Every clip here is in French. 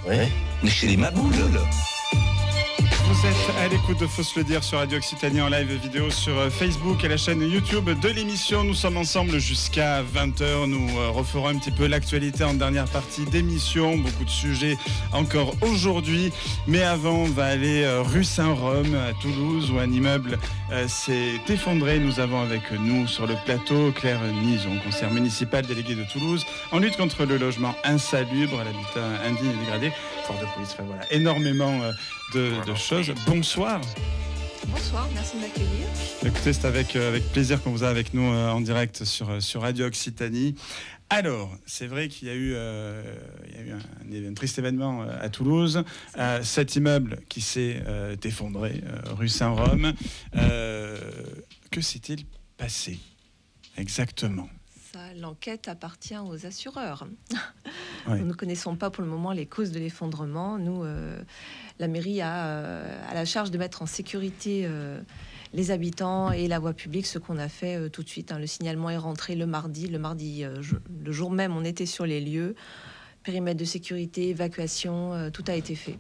Ouais. Mais chez les Maboules. Vous êtes à l'écoute de Faut se le dire sur Radio Occitanie en live vidéo sur Facebook et la chaîne YouTube de l'émission. Nous sommes ensemble jusqu'à 20h. Nous referons un petit peu l'actualité en dernière partie d'émission. Beaucoup de sujets encore aujourd'hui. Mais avant, on va aller rue Saint-Rome à Toulouse où un immeuble s'est effondré. Nous avons avec nous sur le plateau Claire Nison, conseillère municipale déléguée de Toulouse, en lutte contre le logement insalubre, l'habitat indigne et dégradé. Force de police, enfin, voilà, énormément de choses. Bonsoir. Bonsoir, merci de m'accueillir. Écoutez, c'est avec plaisir qu'on vous a avec nous en direct sur Radio Occitanie. Alors, c'est vrai qu'il y a eu un triste événement à Toulouse. Cet immeuble qui s'est effondré, rue Saint-Rome. Que s'est-il passé exactement ? L'enquête appartient aux assureurs. Ouais. Nous ne connaissons pas pour le moment les causes de l'effondrement. Nous, la mairie a à la charge de mettre en sécurité les habitants et la voie publique, ce qu'on a fait tout de suite. Le signalement est rentré le mardi. Le jour même, on était sur les lieux. Périmètre de sécurité, évacuation, tout a été fait.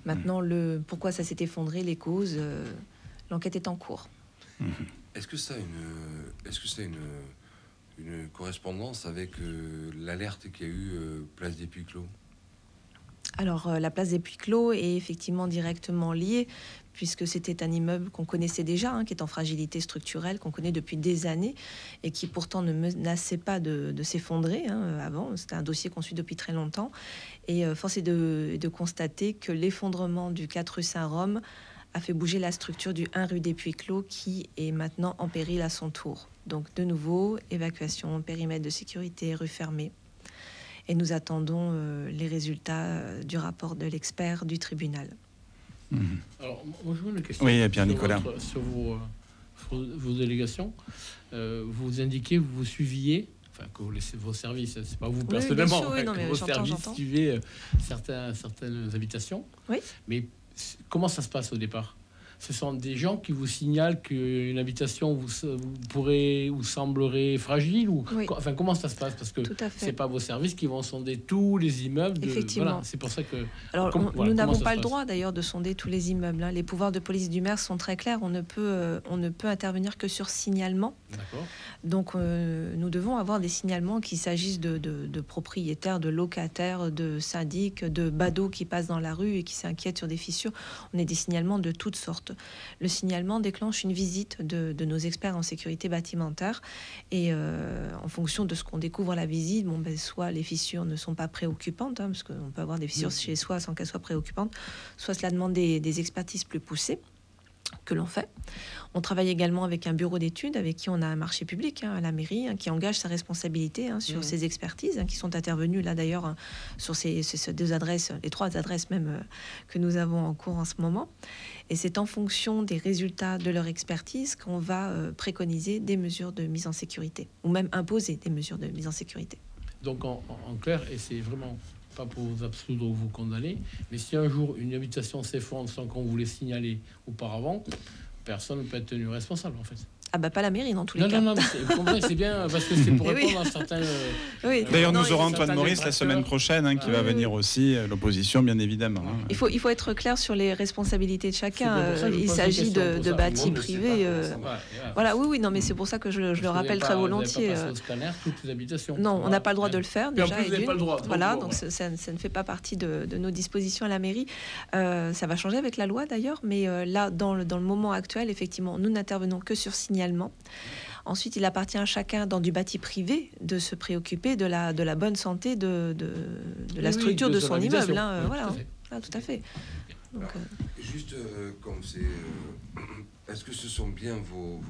Maintenant, pourquoi ça s'est effondré, les causes, l'enquête est en cours. Est-ce que ça a une correspondance avec l'alerte qu'il y a eu place des Puy-Clos? Alors, la place des Puy-Clos est effectivement directement liée, puisque c'était un immeuble qu'on connaissait déjà, qui est en fragilité structurelle, qu'on connaît depuis des années, et qui pourtant ne menaçait pas de s'effondrer avant. C'était un dossier qu'on suit depuis très longtemps. Et force est de constater que l'effondrement du 4 rue Saint-Rome a fait bouger la structure du 1 rue des Puy-Clos, qui est maintenant en péril à son tour. Donc, de nouveau, évacuation, périmètre de sécurité, rue fermée. Et nous attendons les résultats du rapport de l'expert du tribunal. Alors, moi, je veux une question. Oui, Pierre-Nicolas. Sur vos délégations, vous indiquez, vous suiviez, enfin, que vous laissez vos services, c'est pas vous personnellement, oui, non, mais vos services j'entends. suivaient certaines habitations. Oui. Mais comment ça se passe au départ ? Ce sont des gens qui vous signalent qu'une habitation vous pourrait ou semblerait fragile ou Oui. Enfin, comment ça se passe? Parce que c'est pas vos services qui vont sonder tous les immeubles. Effectivement. Voilà, c'est pour ça que. Alors, nous n'avons pas le droit d'ailleurs de sonder tous les immeubles. Les pouvoirs de police du maire sont très clairs. On ne peut intervenir que sur signalement. D'accord. Donc, nous devons avoir des signalements, qu'il s'agisse de propriétaires, de locataires, de syndics, de badauds qui passent dans la rue et qui s'inquiètent sur des fissures. On a des signalements de toutes sortes. Le signalement déclenche une visite de nos experts en sécurité bâtimentaire et en fonction de ce qu'on découvre à la visite, soit les fissures ne sont pas préoccupantes, parce qu'on peut avoir des fissures chez soi sans qu'elles soient préoccupantes, soit cela demande des expertises plus poussées que l'on fait. On travaille également avec un bureau d'études avec qui on a un marché public à la mairie qui engage sa responsabilité sur ces expertises qui sont intervenues là d'ailleurs sur ces deux adresses, les 3 adresses même que nous avons en cours en ce moment. Et c'est en fonction des résultats de leur expertise qu'on va préconiser des mesures de mise en sécurité ou même imposer des mesures de mise en sécurité. Donc en clair, et c'est vraiment pas pour vous absoudre ou vous condamner, mais si un jour une habitation s'effondre sans qu'on vous l'ait signalé auparavant, personne ne peut être tenu responsable en fait. Ah bah pas la mairie dans tous les cas. Non, mais c'est bien parce que c'est pour répondre à certains... Oui. D'ailleurs, nous aurons Antoine Maurice la semaine prochaine qui va venir aussi, l'opposition bien évidemment. Il faut être clair sur les responsabilités de chacun. Il s'agit de bâtis privés. Voilà, oui, non, mais c'est pour ça que je le rappelle très volontiers. Vous n'avez pas passé au scanner toutes les habitations. Non, on n'a pas le droit de le faire déjà. En plus, vous n'avez pas le droit. Voilà, donc ça ne fait pas partie de nos dispositions à la mairie. Ça va changer avec la loi d'ailleurs, mais là, dans le moment actuel, effectivement, nous n'intervenons que sur signalement. Ensuite, il appartient à chacun dans du bâti privé de se préoccuper de la bonne santé de la structure de son immeuble. Voilà, tout à fait. Donc, juste comme c'est, est-ce que ce sont bien vos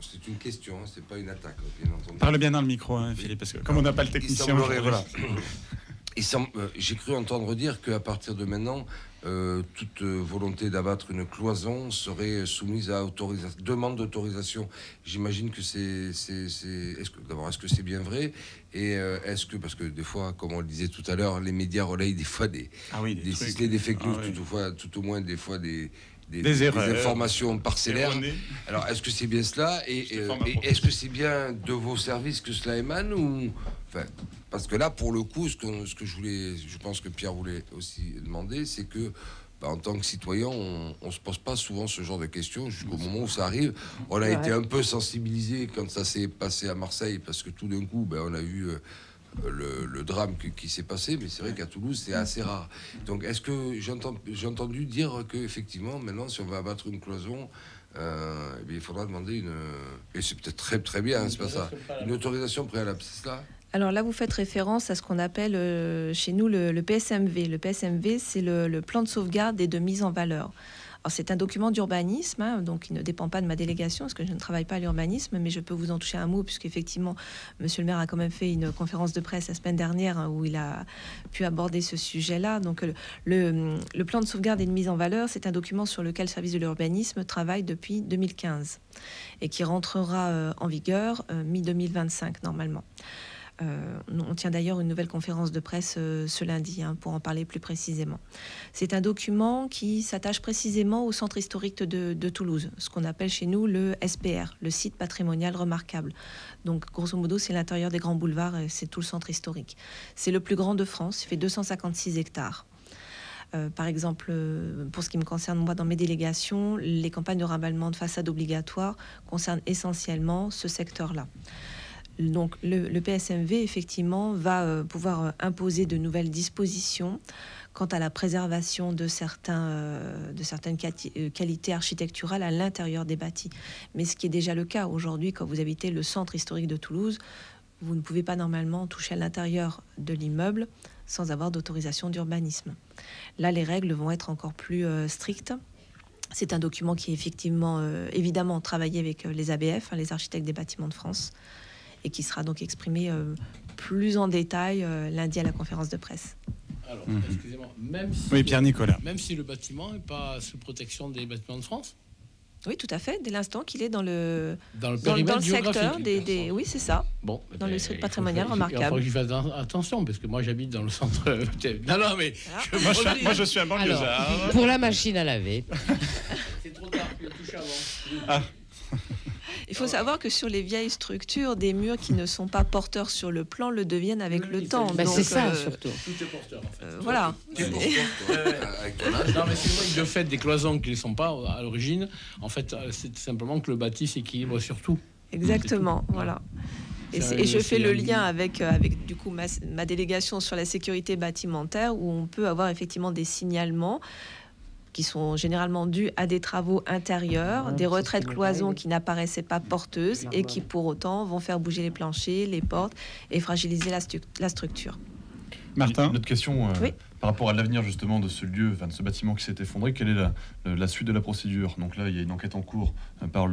c'est une question, c'est pas une attaque, bien entendu. Parle bien dans le micro, Philippe, parce que comme on n'a pas le technicien. Voilà. J'ai cru entendre dire qu'à partir de maintenant, toute volonté d'abattre une cloison serait soumise à demande d'autorisation. J'imagine que est-ce que c'est bien vrai? Et est-ce que, parce que des fois, comme on le disait tout à l'heure, les médias relayent des fois des fake news, tout au moins des fois des informations parcellaires. Alors, est-ce que c'est bien cela et est-ce que c'est bien de vos services que cela émane ou Enfin, parce que là, pour le coup, ce que je pense que Pierre voulait aussi demander, c'est que en tant que citoyen, on se pose pas souvent ce genre de questions jusqu'au moment où ça arrive. On a été un peu sensibilisé quand ça s'est passé à Marseille, parce que tout d'un coup, on a vu le drame qui s'est passé, mais c'est vrai qu'à Toulouse, c'est assez rare. Donc, est-ce que j'ai entendu dire que effectivement, maintenant, si on va abattre une cloison, il faudra demander et c'est peut-être très très bien, c'est pas ça, une autorisation préalable, c'est cela? Alors là, vous faites référence à ce qu'on appelle chez nous le PSMV. Le PSMV, c'est le plan de sauvegarde et de mise en valeur. Alors, c'est un document d'urbanisme, donc il ne dépend pas de ma délégation, parce que je ne travaille pas à l'urbanisme, mais je peux vous en toucher un mot, puisqu'effectivement, monsieur le maire a quand même fait une conférence de presse la semaine dernière où il a pu aborder ce sujet-là. Donc, le plan de sauvegarde et de mise en valeur, c'est un document sur lequel le service de l'urbanisme travaille depuis 2015 et qui rentrera en vigueur mi-2025 normalement. On tient d'ailleurs une nouvelle conférence de presse ce lundi pour en parler plus précisément. C'est un document qui s'attache précisément au centre historique de Toulouse, ce qu'on appelle chez nous le SPR, le site patrimonial remarquable. Donc grosso modo, c'est l'intérieur des grands boulevards et c'est tout le centre historique. C'est le plus grand de France, il fait 256 hectares. Par exemple, pour ce qui me concerne moi dans mes délégations, les campagnes de raballement de façade obligatoires concernent essentiellement ce secteur-là. Donc le PSMV, effectivement, va pouvoir imposer de nouvelles dispositions quant à la préservation de certaines qualités architecturales à l'intérieur des bâtis. Mais ce qui est déjà le cas aujourd'hui, quand vous habitez le centre historique de Toulouse, vous ne pouvez pas normalement toucher à l'intérieur de l'immeuble sans avoir d'autorisation d'urbanisme. Là, les règles vont être encore plus strictes. C'est un document qui est effectivement, évidemment, travaillé avec les ABF, les architectes des bâtiments de France, et qui sera donc exprimé plus en détail lundi à la conférence de presse. Alors, excusez-moi, même si, oui, Pierre Nicolas. Même si le bâtiment n'est pas sous protection des bâtiments de France? Oui, tout à fait, dès l'instant qu'il est dans le périmètre secteur des... Oui, c'est ça, bon, dans le site patrimonial remarquable. Il faut que j'y fasse attention, parce que moi, j'habite dans le centre... Non, mais... Moi, je suis un banlieusard. Pour la machine à laver. C'est trop tard, je l'ai touché avant. Ah. Il faut savoir que sur les vieilles structures, des murs qui ne sont pas porteurs sur le plan le deviennent avec le temps. Bah, c'est ça, surtout. Tout est porteur, en fait. Voilà. Non, mais c'est vrai que le fait des cloisons qui ne sont pas à l'origine, en fait, c'est simplement que le bâti s'équilibre sur tout. Exactement, voilà. Et je fais le lien avec du coup ma délégation sur la sécurité bâtimentaire, où on peut avoir effectivement des signalements qui sont généralement dus à des travaux intérieurs, des retraits de cloisons qui n'apparaissaient pas porteuses et qui pour autant vont faire bouger les planchers, les portes et fragiliser la structure. Martin, une autre question Oui. par rapport à l'avenir justement de ce lieu, de ce bâtiment qui s'est effondré. Quelle est la suite de la procédure? Donc là, il y a une enquête en cours par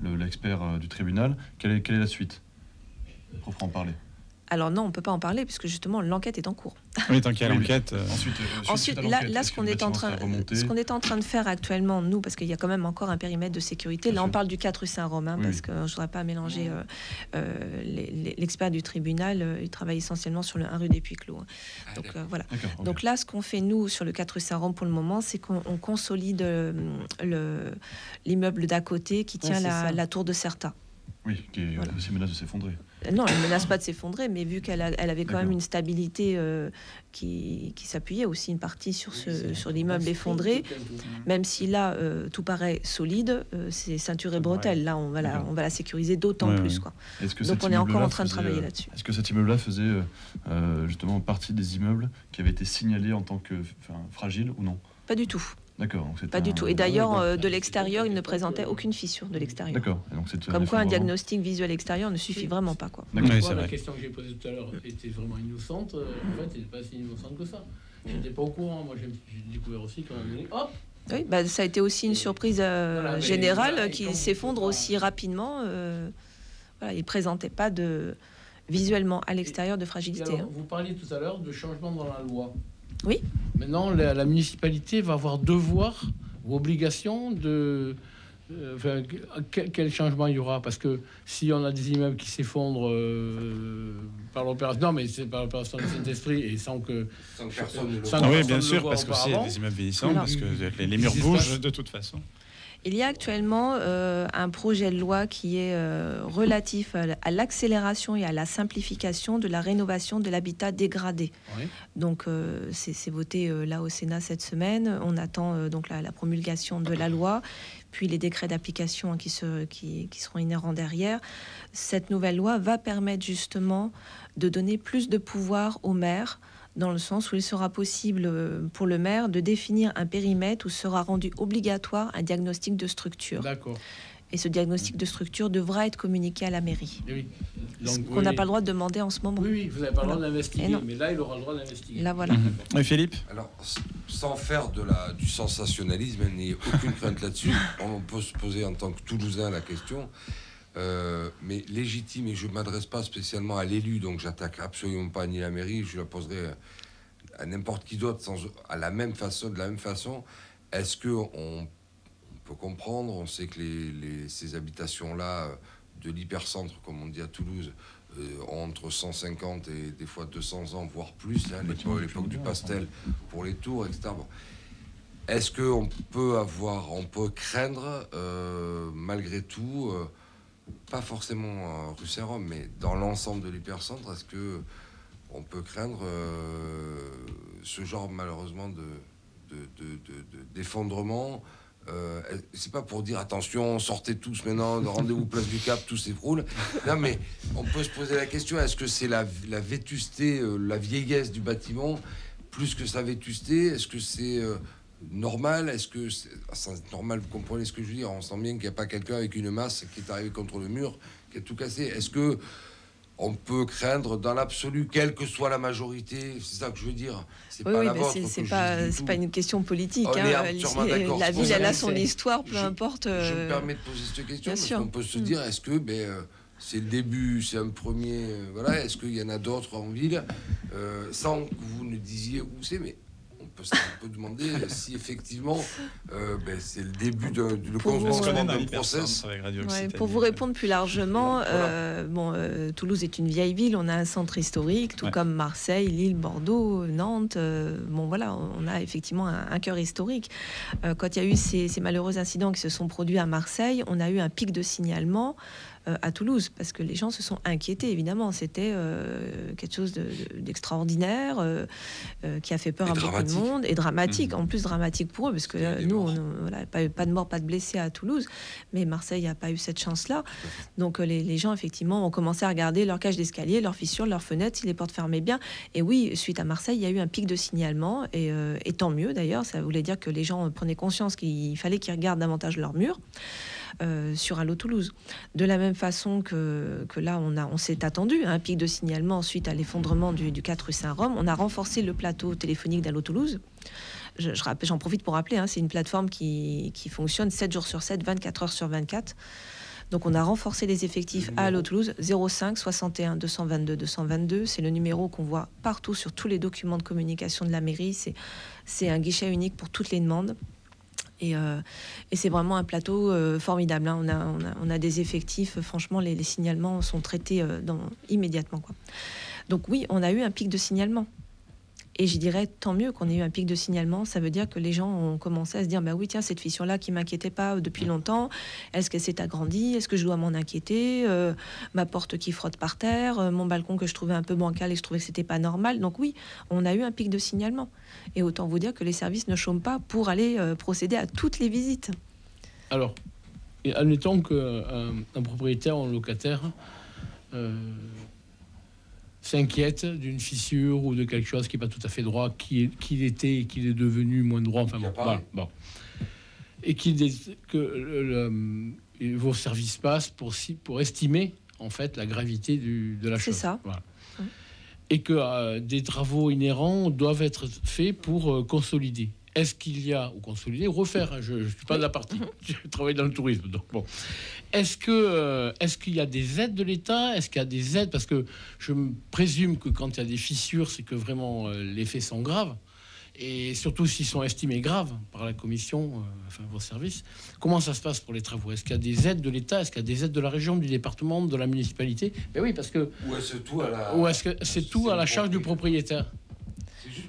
l'expert du tribunal. Quelle est la suite? Pour en parler. Alors non, on ne peut pas en parler puisque justement l'enquête est en cours. Oui, tant qu'il y a l'enquête. Ensuite, là, ce qu'on est en train de faire actuellement, nous, parce qu'il y a quand même encore un périmètre de sécurité. Là, on parle du 4 rue Saint-Romain, parce que je ne voudrais pas mélanger l'expert du tribunal. Il travaille essentiellement sur le 1 rue des Puy-Clos. Donc voilà. Donc là, ce qu'on fait nous sur le 4 rue Saint-Romain pour le moment, c'est qu'on consolide l'immeuble d'à côté qui tient la tour de Certa. Oui, qui est aussi menace de s'effondrer. Non, elle ne menace pas de s'effondrer, mais vu qu'elle avait quand même une stabilité qui s'appuyait aussi une partie sur l'immeuble effondré, même si là, tout paraît solide, c'est ceinture et bretelles. Là, on va la sécuriser d'autant plus. Quoi. Donc, on est encore en train de travailler là-dessus. Est-ce que cet immeuble-là faisait justement partie des immeubles qui avaient été signalés en tant que fragiles ou non? Pas du tout. D'accord. Pas du tout. Et d'ailleurs, de l'extérieur, il ne présentait aucune fissure de l'extérieur. D'accord. Comme quoi, un diagnostic visuel extérieur ne suffit vraiment pas. Quoi. Oui, c'est la vrai. question que j'ai posée tout à l'heure était vraiment innocente. En fait, elle n'est pas si innocente que ça. Je n'étais pas au courant. Moi, j'ai découvert aussi quand même. Hop. Oui, ça a été aussi une surprise générale qui s'effondre aussi rapidement. Il ne présentait pas visuellement à l'extérieur de fragilité. Alors, vous parliez tout à l'heure de changement dans la loi. Oui. Maintenant, la municipalité va avoir devoir ou obligation de... quel changement il y aura? Parce que si on a des immeubles qui s'effondrent par l'opération... Non, mais c'est par l'opération de Saint-Esprit et sans que personne ne le voit. Oui, bien sûr, parce que c'est des immeubles vieillissants, parce que les murs bougent de toute façon. Il y a actuellement un projet de loi qui est relatif à l'accélération et à la simplification de la rénovation de l'habitat dégradé. Oui. Donc c'est voté là au Sénat cette semaine. On attend donc la promulgation de la loi, puis les décrets d'application qui seront inhérents derrière. Cette nouvelle loi va permettre justement de donner plus de pouvoir aux maires, dans le sens où il sera possible pour le maire de définir un périmètre où sera rendu obligatoire un diagnostic de structure. D'accord. Et ce diagnostic de structure devra être communiqué à la mairie. Et oui. Ce Donc, qu'on n'a pas le droit de demander en ce moment. Oui, vous n'avez pas le droit Voilà. d'investiguer, Et non. mais là, il aura le droit d'investiguer. Là, voilà. Oui, Philippe. Alors, sans faire du sensationnalisme, il n'y a aucune crainte là-dessus. On peut se poser en tant que Toulousain la question, mais légitime, et je ne m'adresse pas spécialement à l'élu, donc j'attaque absolument pas ni la mairie, je la poserai à n'importe qui d'autre de la même façon. Est-ce qu'on peut comprendre, on sait que ces habitations-là de l'hypercentre, comme on dit à Toulouse, ont entre 150 et des fois 200 ans, voire plus, hein, l'époque du pastel pour les tours, etc. Bon. Est-ce qu'on peut craindre, malgré tout, pas forcément rue Saint-Rome, mais dans l'ensemble de l'hypercentre, est-ce que on peut craindre ce genre, malheureusement, d'effondrement? C'est pas pour dire attention, sortez tous maintenant, rendez-vous place du Cap, tout s'écroule. Non, mais on peut se poser la question, est-ce que c'est la vétusté, la vieillesse du bâtiment, plus que sa vétusté? Est-ce que c'est normal? Est-ce que c'est normal? Vous comprenez ce que je veux dire? On sent bien qu'il n'y a pas quelqu'un avec une masse qui est arrivé contre le mur, qui a tout cassé. Est-ce que on peut craindre dans l'absolu, quelle que soit la majorité? C'est ça que je veux dire. C'est pas la vôtre. C'est pas une question politique. On est entièrement d'accord. La C'est pour ville, ça elle a que son histoire, peu importe. Je me permets de poser cette question parce qu'on peut se dire, est-ce que c'est le début, c'est un premier... voilà, est-ce qu'il y en a d'autres en ville sans que vous ne disiez où c'est, mais on peut demander si effectivement c'est le début du commencement d'un process. Ouais, pour vous répondre plus largement, Toulouse est une vieille ville, on a un centre historique, tout comme Marseille, Lille, Bordeaux, Nantes. On a effectivement un cœur historique. Quand il y a eu ces malheureux incidents qui se sont produits à Marseille, on a eu un pic de signalement à Toulouse, parce que les gens se sont inquiétés, évidemment. C'était quelque chose d'extraordinaire, qui a fait peur à beaucoup de monde, et dramatique, en plus dramatique pour eux, parce que nous, pas de morts, pas de blessés à Toulouse, mais Marseille n'a pas eu cette chance-là. Donc les gens, effectivement, ont commencé à regarder leur cage d'escalier, leurs fissures, leurs fenêtres, si les portes fermaient bien. Et oui, suite à Marseille, il y a eu un pic de signalement, et tant mieux d'ailleurs, ça voulait dire que les gens prenaient conscience qu'il fallait qu'ils regardent davantage leurs murs. Sur Allo Toulouse. De la même façon que là, on s'est attendu à un pic de signalement suite à l'effondrement du 4 rue Saint-Rome. On a renforcé le plateau téléphonique d'Allo Toulouse. J'en profite pour rappeler, c'est une plateforme qui fonctionne 7 jours sur 7, 24 heures sur 24. Donc on a renforcé les effectifs à Allo Toulouse, 05 61 222 222. C'est le numéro qu'on voit partout sur tous les documents de communication de la mairie. C'est un guichet unique pour toutes les demandes. Et c'est vraiment un plateau formidable. On a des effectifs, franchement, les signalements sont traités immédiatement, quoi. Donc oui, on a eu un pic de signalement. Et je dirais, tant mieux qu'on ait eu un pic de signalement. Ça veut dire que les gens ont commencé à se dire, bah oui, tiens, cette fissure-là qui m'inquiétait pas depuis longtemps, est-ce qu'elle s'est agrandie? Est-ce que je dois m'en inquiéter? Ma porte qui frotte par terre, mon balcon que je trouvais un peu bancal et je trouvais que c'était pas normal. Donc oui, on a eu un pic de signalement. Et autant vous dire que les services ne chôment pas pour aller procéder à toutes les visites. Alors, admettons qu'un propriétaire ou un locataire s'inquiète d'une fissure ou de quelque chose qui n'est pas tout à fait droit, qu'il était et qu'il est devenu moins droit. Enfin bon. Et que vos services passent pour estimer en fait la gravité de la chose. C'est ça. Voilà. Et que des travaux inhérents doivent être faits pour consolider. Est-ce qu'il y a, ou consolider, ou refaire, je ne suis pas de la partie, je travaille dans le tourisme, donc bon. Est-ce qu'il y a des aides de l'État? Est-ce qu'il y a des aides? Parce que je me présume que quand il y a des fissures, c'est que vraiment les faits sont graves, et surtout s'ils sont estimés graves par la commission, vos services. Comment ça se passe pour les travaux? Est-ce qu'il y a des aides de l'État? Est-ce qu'il y a des aides de la région, du département, de la municipalité? Ben oui, parce que... Ou est-ce tout à la... Ou est-ce que c'est tout à la charge du propriétaire?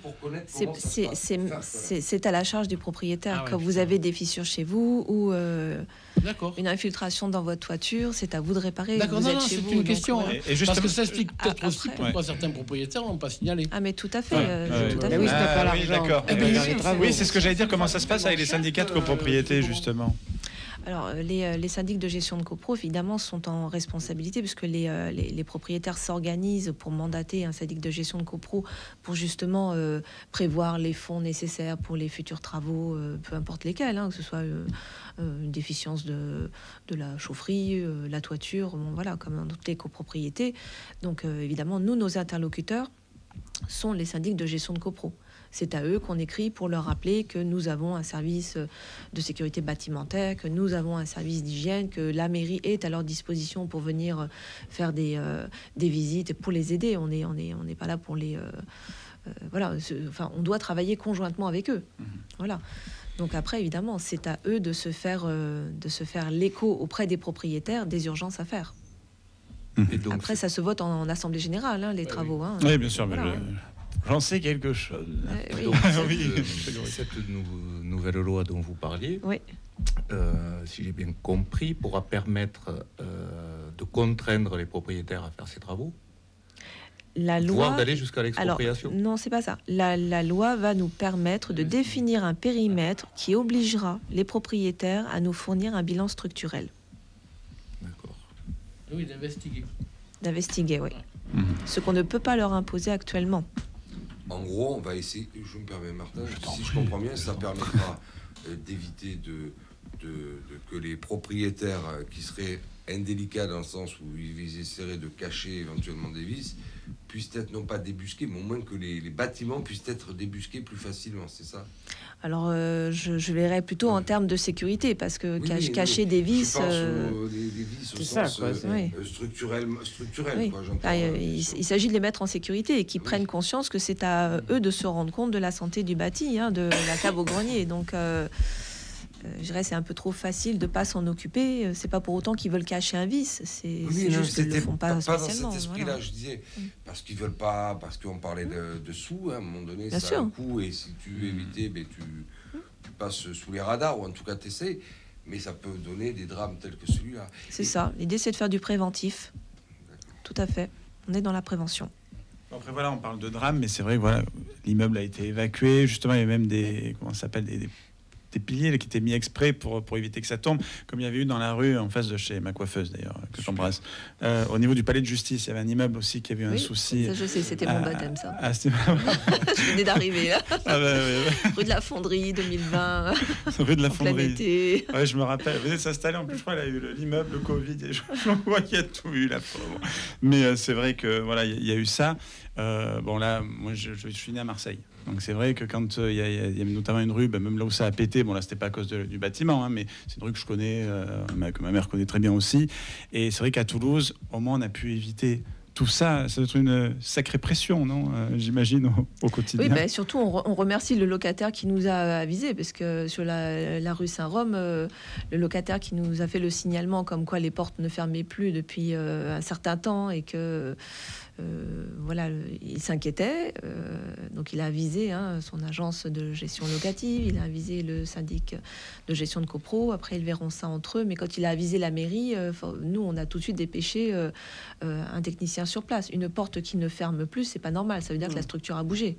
pour connaître C'est- comment ça C'est se passe. c'est- Faire, c'est à la charge du propriétaire. Ah ouais, Quand vous putain. avez des fissures chez vous ou D'accord. une infiltration dans votre toiture, c'est à vous de réparer. D'accord, Vous non, êtes non, chez c'est vous, une donc, question. voilà. Hein. Et justement- Parce que ça explique peut-être Après- aussi pourquoi certains propriétaires n'ont pas signalé. Ah mais tout à fait, Ouais, tout à Mais fait. oui, si t'as pas l'argent, d'accord. tu vas faire les travaux. Oui, c'est ce que j'allais dire. Comment ça se passe avec les syndicats de copropriété, justement? Alors, les syndics de gestion de copro, évidemment, sont en responsabilité puisque les propriétaires s'organisent pour mandater un syndic de gestion de copro pour justement prévoir les fonds nécessaires pour les futurs travaux, peu importe lesquels, hein, que ce soit une déficience de la chaufferie, la toiture, bon, voilà, comme dans toutes les copropriétés. Donc, évidemment, nous, nos interlocuteurs sont les syndics de gestion de copro. C'est à eux qu'on écrit pour leur rappeler que nous avons un service de sécurité bâtimentaire, que nous avons un service d'hygiène, que la mairie est à leur disposition pour venir faire des visites, pour les aider. On n'est pas là pour les... voilà, enfin, on doit travailler conjointement avec eux. Voilà. Donc après, évidemment, c'est à eux de se faire l'écho auprès des propriétaires des urgences à faire. Et donc, Après, ça se vote en assemblée générale, hein, les travaux. Hein. Oui, bien sûr, mais Voilà. j'en sais quelque chose. Oui. donc, Oui. cette nouvelle loi dont vous parliez, Oui. si j'ai bien compris, pourra permettre de contraindre les propriétaires à faire ces travaux, La loi... voire d'aller jusqu'à Alors, l'expropriation. non, c'est pas ça. La loi va nous permettre de définir un périmètre qui obligera les propriétaires à nous fournir un bilan structurel. D'accord. Oui, d'investiguer. D'investiguer, oui. Mhm. Ce qu'on ne peut pas leur imposer actuellement. En gros, on va essayer, je me permets Martin, t'en si je prie, comprends bien, ça permettra d'éviter que les propriétaires qui seraient indélicats dans le sens où ils essaieraient de cacher éventuellement des vices, puissent être non pas débusqués, mais au moins que les bâtiments puissent être débusqués plus facilement, c'est ça? Alors, je verrais plutôt en termes de sécurité, parce que Oui, cacher oui. des Je vis... pense des vices au c'est ça, sens quoi, oui. structurel, Oui. quoi, j'entends. Enfin, il s'agit de les mettre en sécurité et qu'ils prennent conscience que c'est à eux de se rendre compte de la santé du bâti, hein, de la cave au grenier. Donc, je dirais c'est un peu trop facile de pas s'en occuper. C'est pas pour autant qu'ils veulent cacher un vice. C'est Oui, non, juste qu'ils ne le c'était font pas pas dans spécialement. cet esprit-là, voilà. je disais, parce qu'ils veulent pas, parce qu'on parlait de sous, hein, à un moment donné, Bien ça sûr. a un coût, et si tu veux éviter, ben, tu passes sous les radars, ou en tout cas t'essaies, mais ça peut donner des drames tels que celui-là. C'est ça. L'idée, c'est de faire du préventif. Tout à fait. On est dans la prévention. Après voilà, on parle de drame, mais c'est vrai que voilà, l'immeuble a été évacué. Justement, il y avait même des comment ça s'appelle des piliers qui étaient mis exprès pour éviter que ça tombe, comme il y avait eu dans la rue en face de chez ma coiffeuse d'ailleurs, que j'embrasse. Au niveau du palais de justice, il y avait un immeuble aussi qui avait eu un Oui, souci. ça, je sais, c'était mon baptême, ça. Je venais d'arriver, là. Ah, ouais. Rue de la Fonderie, 2020, Rue de la en plein Fonderie. été. Ouais, je me rappelle, elle venait de s'installer. En plus, je crois qu'elle a eu l'immeuble, le Covid. Et je vois qu'il y a tout eu, la pauvre. Mais c'est vrai que voilà, il y a eu ça. Bon, là, moi, je suis né à Marseille. Donc, c'est vrai que quand il y a notamment une rue, même là où ça a pété, bon, là, c'était pas à cause du bâtiment, hein, mais c'est une rue que je connais, que ma mère connaît très bien aussi. Et c'est vrai qu'à Toulouse, au moins, on a pu éviter tout ça. Ça doit être une sacrée pression, non j'imagine, au quotidien. Oui, ben, surtout, on remercie le locataire qui nous a avisés, parce que sur la rue Saint-Rome, le locataire qui nous a fait le signalement comme quoi les portes ne fermaient plus depuis un certain temps et que voilà, il s'inquiétait. Donc, il a avisé son agence de gestion locative, il a avisé le syndic de gestion de copro. Après, ils verront ça entre eux. Mais quand il a avisé la mairie, nous, on a tout de suite dépêché un technicien sur place. Une porte qui ne ferme plus, c'est pas normal. Ça veut dire que la structure a bougé.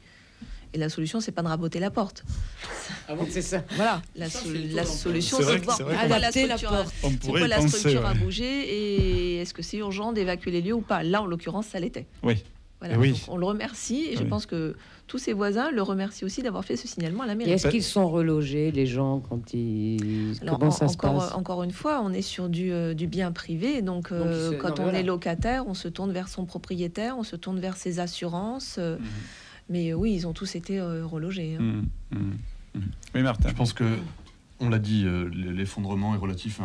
Et la solution, c'est pas de raboter la porte. Ah bon, C'est ça. Voilà, Ça, c'est la étonnant. solution, C'est vrai c'est de que- voir c'est vrai pourquoi la adapter la structure, porte. On pourquoi pourrait la y penser. structure a Ouais. bougé et est-ce que c'est urgent d'évacuer les lieux ou pas. Là, en l'occurrence, ça l'était. Oui. Voilà, Et oui. donc on le remercie et je Oui. pense que tous ses voisins le remercient aussi d'avoir fait ce signalement à la Et mairie. est-ce qu'ils sont relogés, les gens, quand ils... Alors, Comment ça se passe encore une fois, on est sur du bien privé. Donc, Donc, c'est- quand non, mais on voilà. est locataire, on se tourne vers son propriétaire, on se tourne vers ses assurances. Mais oui, ils ont tous été relogés. Oui, Martin. Je pense que, on l'a dit, l'effondrement est relatif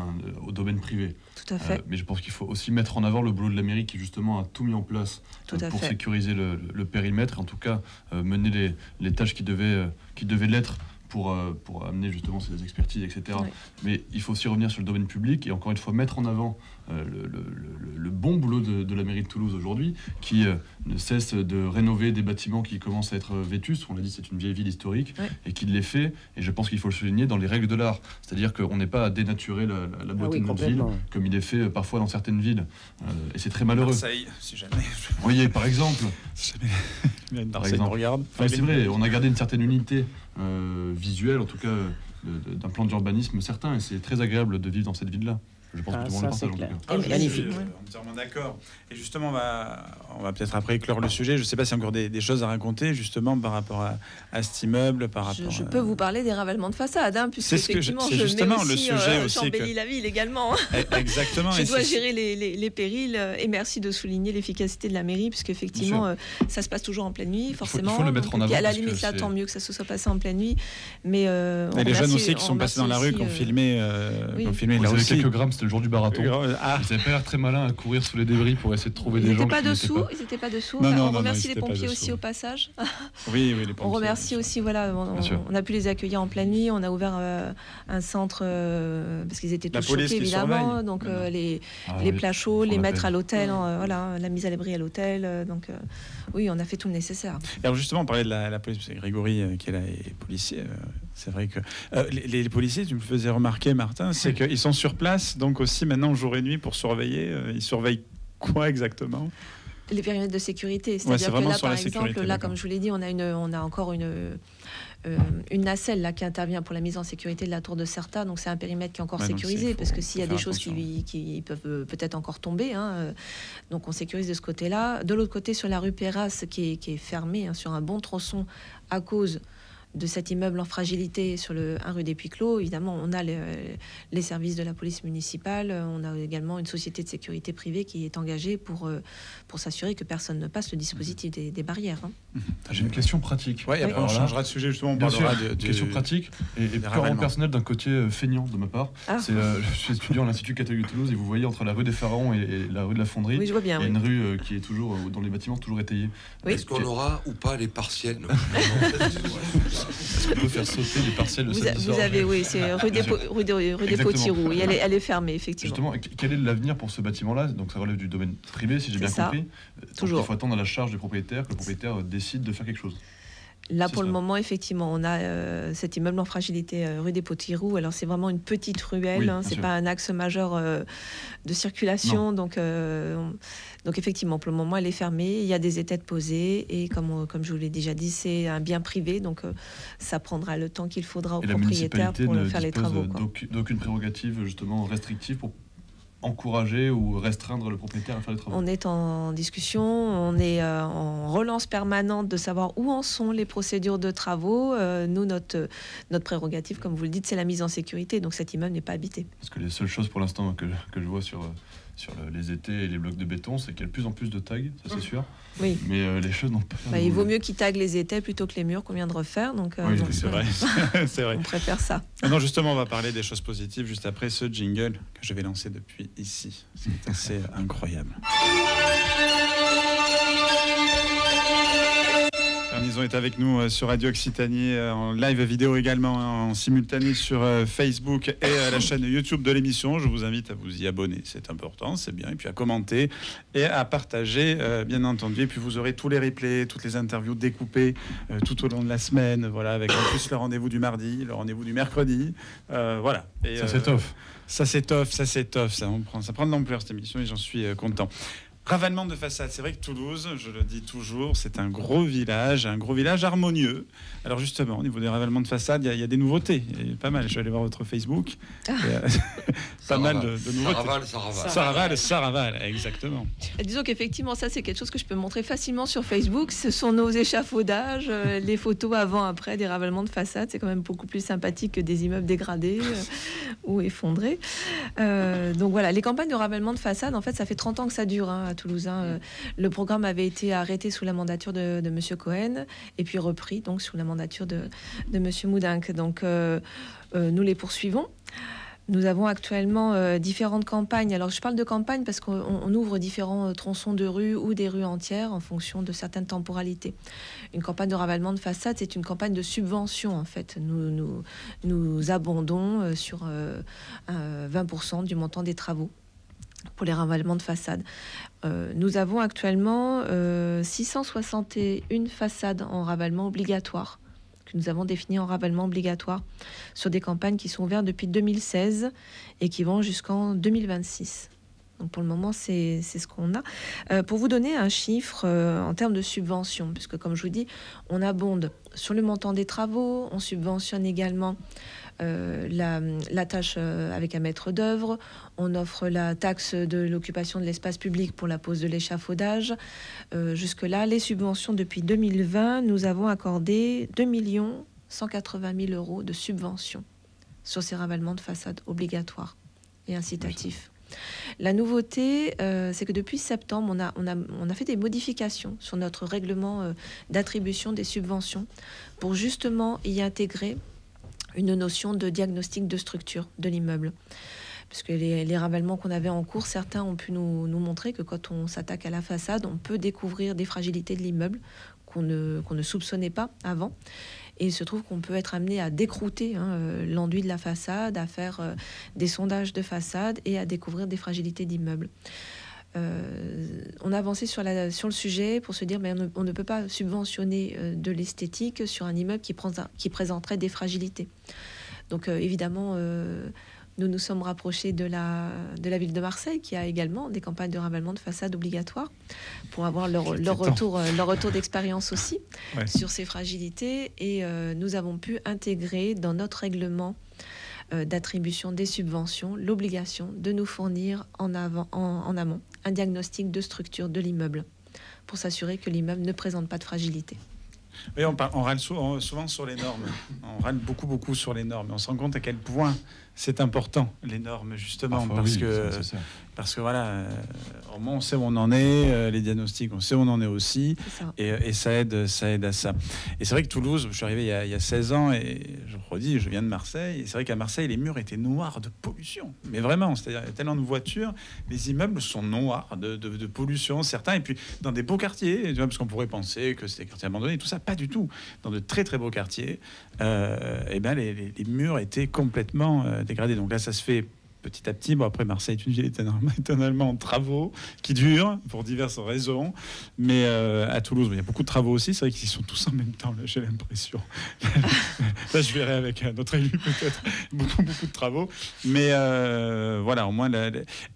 au domaine privé. Tout à fait. Mais je pense qu'il faut aussi mettre en avant le boulot de la mairie qui justement a tout mis en place Tout à pour fait. sécuriser le périmètre, et en tout cas mener les tâches qui devaient l'être pour amener justement ces expertises, etc. Oui. Mais il faut aussi revenir sur le domaine public et encore une fois mettre en avant le bon boulot de la mairie de Toulouse aujourd'hui, qui ne cesse de rénover des bâtiments qui commencent à être vétustes. On l'a dit, c'est une vieille ville historique, Oui. et qui les fait, et je pense qu'il faut le souligner, dans les règles de l'art. C'est-à-dire qu'on n'est pas à dénaturer la beauté de notre ville, complètement. comme il est fait parfois dans certaines villes. Et c'est très malheureux. Marseille, si jamais. Vous voyez, par exemple, Si jamais Marseille exemple. nous regarde. enfin, c'est vrai, on a gardé une certaine unité visuelle, en tout cas d'un plan d'urbanisme certain, et c'est très agréable de vivre dans cette ville-là. Je pense que tout le monde le ça, partage, c'est en clair. tout cas. Je Magnifique. suis entièrement d'accord. Et justement, on va peut-être après éclore le sujet. Je ne sais pas s'il y a encore des choses à raconter, justement, par rapport à cet immeuble, par rapport Je peux vous parler des ravalements de façade, puisque C'est ce que effectivement, c'est je justement mets le aussi, sujet aussi j'embellis la ville également. Exactement. Je et dois c'est- gérer les périls et merci de souligner l'efficacité de la mairie, puisque effectivement, ça se passe toujours en pleine nuit, forcément. il faut le mettre en Donc, avant à la parce que limite, là, c'est- tant mieux que ça se soit passé en pleine nuit. Mais on Et les jeunes remercie- aussi qui on sont passés dans la rue, remercie qui ont aussi, filmé, oui. qui ont filmé Vous là avez aussi. quelques grammes, c'était le jour du marathon. Ah, Ils avaient pas l'air très malins à courir sous les débris pour essayer de trouver Ils des gens n'étaient pas qui n'étaient dessous, pas. ils n'étaient pas dessous. Non, Enfin, non, on non, remercie ils les étaient pas pompiers dessous. aussi au passage. oui, les pompiers. On remercie aussi, voilà, Bien sûr. on a pu les accueillir en pleine nuit. On a ouvert un centre parce qu'ils étaient La tous police choqués, qui évidemment. surveille, Donc maintenant. les Ah les oui, plats chauds, faut les la mettre peine. à l'hôtel, voilà, la mise à l'abri à l'hôtel. Donc oui, on a fait tout le nécessaire. Alors justement, on parlait de la police, c'est Grégory qui est là, est policier. C'est vrai que les policiers, tu me faisais remarquer, Martin, c'est qu'ils sont sur place, donc aussi maintenant jour et nuit pour surveiller. Ils surveillent quoi exactement? Les périmètres de sécurité, Ouais, c'est-à-dire c'est que vraiment là, sur par la exemple, sécurité, là, d'accord. comme je vous l'ai dit, on a encore une nacelle là qui intervient pour la mise en sécurité de la tour de Certa, donc c'est un périmètre qui est encore Ouais, donc sécurisé, c'est- parce que faut s'il y a faire des choses attention. qui peuvent peut-être encore tomber, donc on sécurise de ce côté-là. De l'autre côté, sur la rue Perras, qui est fermée sur un bon tronçon à cause de cet immeuble en fragilité sur le 1 rue des Puy-Clos, évidemment, on a les services de la police municipale, on a également une société de sécurité privée qui est engagée pour s'assurer que personne ne passe le dispositif des barrières. J'ai une question pratique. Ouais, et après on Alors là, changera de sujet, justement, on Bien sûr, parlera de question pratique et purement ravalements. personnelle d'un côté feignant de ma part. Ah. Je suis étudiant à l'Institut catholique de Toulouse et vous voyez entre la rue des Pharaons et la rue de la Fonderie, Oui, je vois bien. il y a oui. une rue qui est toujours dont les bâtiments toujours étayés. Oui. Est-ce qu'on aura ou pas les partiels? Non. Est-ce qu'on peut faire sauter les partiels de Vous, cette vous avez, oui, c'est rue des, Bien rue des Exactement. Potiroux. Et elle est fermée, effectivement. Justement, quel est l'avenir pour ce bâtiment-là? Donc ça relève du domaine privé, si j'ai bien C'est ça. compris. Donc, Toujours. il faut attendre à la charge du propriétaire, que le propriétaire décide de faire quelque chose. Là, C'est pour le ça. moment, effectivement, on a cet immeuble en fragilité rue des Potiroux. Alors, c'est vraiment une petite ruelle, Oui, bien c'est sûr. pas un axe majeur de circulation. Donc, effectivement, pour le moment, elle est fermée. Il y a des étaides posées. Et comme je vous l'ai déjà dit, c'est un bien privé. Donc, ça prendra le temps qu'il faudra au Et la propriétaire municipalité pour ne faire les dispose travaux. quoi. d'aucune prérogative justement restrictive pour encourager ou restreindre le propriétaire à faire les travaux. On est en discussion, on est en relance permanente de savoir où en sont les procédures de travaux. Nous, notre prérogative, comme vous le dites, c'est la mise en sécurité. Donc cet immeuble n'est pas habité. Parce que les seules choses pour l'instant que je vois sur les étais et les blocs de béton, c'est qu'il y a de plus en plus de tags, ça c'est sûr. Oui. Mais les choses n'ont pas. Bah, il vaut mieux qu'ils taguent les étais plutôt que les murs qu'on vient de refaire. Donc, Oui, donc, C'est vrai, c'est vrai. on préfère ça. Non, justement, on va parler des choses positives juste après ce jingle que je vais lancer depuis ici. C'est assez incroyable. Garnison est avec nous sur Radio Occitanie, en live vidéo également, en simultané sur Facebook et la chaîne YouTube de l'émission. Je vous invite à vous y abonner, c'est important, c'est bien, et puis à commenter et à partager, bien entendu. Et puis vous aurez tous les replays, toutes les interviews découpées tout au long de la semaine, voilà, avec en plus le rendez-vous du mardi, le rendez-vous du mercredi, voilà. Et, Ça s'étoffe. Ça s'étoffe, ça prend de l'ampleur cette émission et j'en suis content. Ravalement de façade, c'est vrai que Toulouse, je le dis toujours, c'est un gros village harmonieux. Alors justement, au niveau des ravalements de façade, il y a des nouveautés, il y a pas mal. Je vais aller voir votre Facebook. Pas mal de nouveautés. Ça ravale, exactement. Et disons qu'effectivement, ça, c'est quelque chose que je peux montrer facilement sur Facebook. Ce sont nos échafaudages, les photos avant-après des ravalements de façade. C'est quand même beaucoup plus sympathique que des immeubles dégradés ou effondrés. Donc voilà, les campagnes de ravalement de façade, en fait, ça fait 30 ans que ça dure à Toulouse. Le programme avait été arrêté sous la mandature de Monsieur Cohen et puis repris donc sous la mandature de Monsieur Moudinque. Donc nous les poursuivons. Nous avons actuellement différentes campagnes. Alors, je parle de campagne parce qu'on ouvre différents tronçons de rue ou des rues entières en fonction de certaines temporalités. Une campagne de ravalement de façade, c'est une campagne de subvention, en fait. Nous abondons sur 20% du montant des travaux pour les ravalements de façade. Nous avons actuellement 661 façades en ravalement obligatoire, que nous avons définies en ravalement obligatoire, sur des campagnes qui sont ouvertes depuis 2016 et qui vont jusqu'en 2026. Donc pour le moment, c'est ce qu'on a. Pour vous donner un chiffre en termes de subvention, puisque comme je vous dis, on abonde sur le montant des travaux, on subventionne également la tâche avec un maître d'œuvre, on offre la taxe de l'occupation de l'espace public pour la pose de l'échafaudage. Jusque-là, les subventions depuis 2020, nous avons accordé 2 180 000 euros de subventions sur ces ravalements de façade obligatoires et incitatifs. La nouveauté, c'est que depuis septembre, on a fait des modifications sur notre règlement d'attribution des subventions pour justement y intégrer une notion de diagnostic de structure de l'immeuble. Parce que les ravalements qu'on avait en cours, certains ont pu nous montrer que quand on s'attaque à la façade, on peut découvrir des fragilités de l'immeuble qu'on ne soupçonnait pas avant. Et il se trouve qu'on peut être amené à décrouter l'enduit de la façade, à faire des sondages de façade et à découvrir des fragilités d'immeubles. On a avancé sur le sujet pour se dire mais on ne peut pas subventionner de l'esthétique sur un immeuble qui présenterait des fragilités. Donc évidemment, nous nous sommes rapprochés de la ville de Marseille qui a également des campagnes de ravalement de façade obligatoires pour avoir leur retour d'expérience aussi sur ces fragilités. Et nous avons pu intégrer dans notre règlement d'attribution des subventions l'obligation de nous fournir en amont un diagnostic de structure de l'immeuble pour s'assurer que l'immeuble ne présente pas de fragilité. Oui, on râle souvent sur les normes. On râle beaucoup sur les normes. On se rend compte à quel point c'est important, les normes, justement, parce que voilà, au moins on sait où on en est, les diagnostics, on sait où on en est aussi, et ça aide à ça. Et c'est vrai que Toulouse, je suis arrivé il y a 16 ans, et je redis, je viens de Marseille, et c'est vrai qu'à Marseille, les murs étaient noirs de pollution, mais vraiment, c'est-à-dire, il y a tellement de voitures, les immeubles sont noirs de pollution, certains, et puis dans des beaux quartiers, tu vois, parce qu'on pourrait penser que c'était des quartiers abandonnés, tout ça, pas du tout. Dans de très très beaux quartiers, et ben les murs étaient complètement dégradés. Donc là, ça se fait petit à petit. Bon, après, Marseille est une ville éternellement en travaux qui durent pour diverses raisons. Mais à Toulouse, il y a beaucoup de travaux aussi. C'est vrai qu'ils sont tous en même temps, là, j'ai l'impression. Là, je verrai avec notre élu peut-être beaucoup de travaux. Mais voilà, au moins...